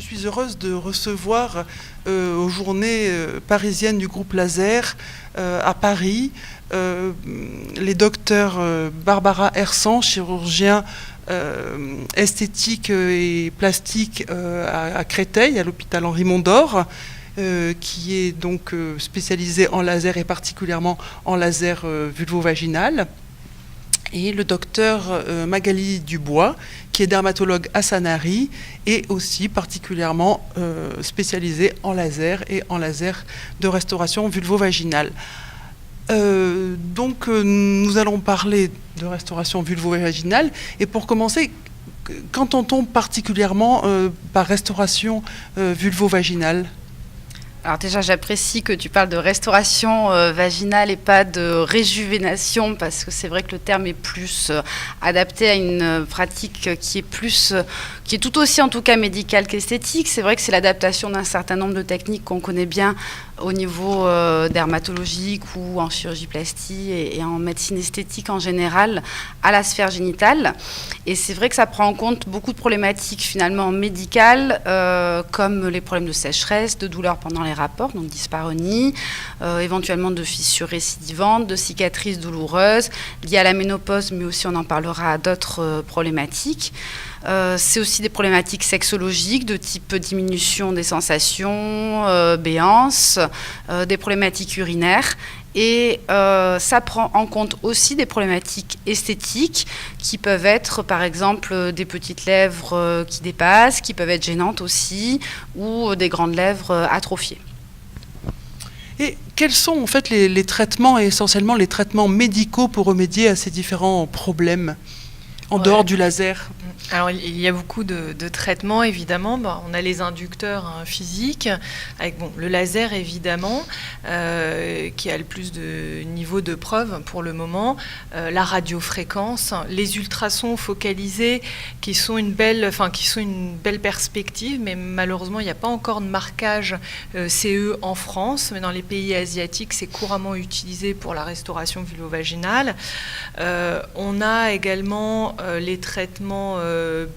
suis heureuse de recevoir aux journées parisiennes du groupe Laser à Paris les docteurs Barbara Hersan, chirurgien esthétique et plastique à Créteil, à l'hôpital Henri Mondor, qui est donc spécialisé en laser et particulièrement en laser vulvo-vaginal. Et le docteur Magali Dubois, qui est dermatologue à Sanary et aussi particulièrement spécialisé en laser et en laser de restauration vulvo-vaginale. Donc nous allons parler de restauration vulvo-vaginale. Et pour commencer, qu'entend-on particulièrement par restauration vulvo-vaginale ? Alors déjà, j'apprécie que tu parles de restauration vaginale et pas de réjuvénation, parce que c'est vrai que le terme est plus adapté à une pratique qui est tout aussi en tout cas médicale qu'esthétique. C'est vrai que c'est l'adaptation d'un certain nombre de techniques qu'on connaît bien au niveau dermatologique ou en chirurgie plastique et en médecine esthétique en général à la sphère génitale. Et c'est vrai que ça prend en compte beaucoup de problématiques finalement médicales, comme les problèmes de sécheresse, de douleur pendant les rapports, donc dyspareunie, éventuellement de fissures récidivantes, de cicatrices douloureuses liées à la ménopause, mais aussi on en parlera à d'autres problématiques. C'est aussi des problématiques sexologiques de type diminution des sensations, béance, des problématiques urinaires. Et ça prend en compte aussi des problématiques esthétiques qui peuvent être, par exemple, des petites lèvres qui dépassent, qui peuvent être gênantes aussi, ou des grandes lèvres atrophiées. Et quels sont en fait les traitements, et essentiellement les traitements médicaux pour remédier à ces différents problèmes en dehors du laser ? Alors, il y a beaucoup de traitements, évidemment. On a les inducteurs physiques, avec le laser, évidemment, qui a le plus de niveau de preuve pour le moment, la radiofréquence, les ultrasons focalisés, qui sont une belle perspective, mais malheureusement, il n'y a pas encore de marquage CE en France, mais dans les pays asiatiques, c'est couramment utilisé pour la restauration vulvo-vaginale. On a également les traitements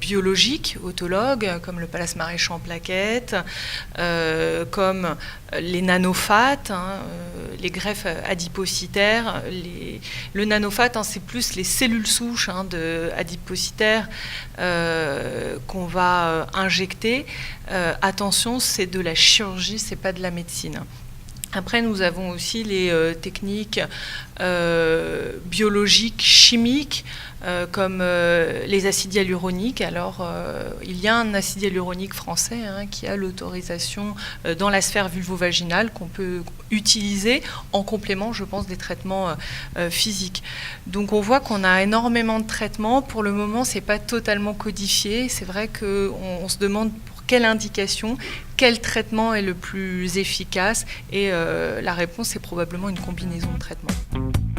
biologiques, autologues, comme le plasmarèche en plaquettes, comme les nanophates, les greffes adipocytaires. Le nanophat, c'est plus les cellules souches adipocytaires qu'on va injecter. Attention, c'est de la chirurgie, c'est pas de la médecine. Après, nous avons aussi les techniques biologiques, chimiques, comme les acides hyaluroniques. Alors, il y a un acide hyaluronique français qui a l'autorisation dans la sphère vulvo-vaginale qu'on peut utiliser en complément, je pense, des traitements physiques. Donc, on voit qu'on a énormément de traitements. Pour le moment, c'est pas totalement codifié. C'est vrai qu'on se demande pour quelle indication, quel traitement est le plus efficace, et la réponse est probablement une combinaison de traitements.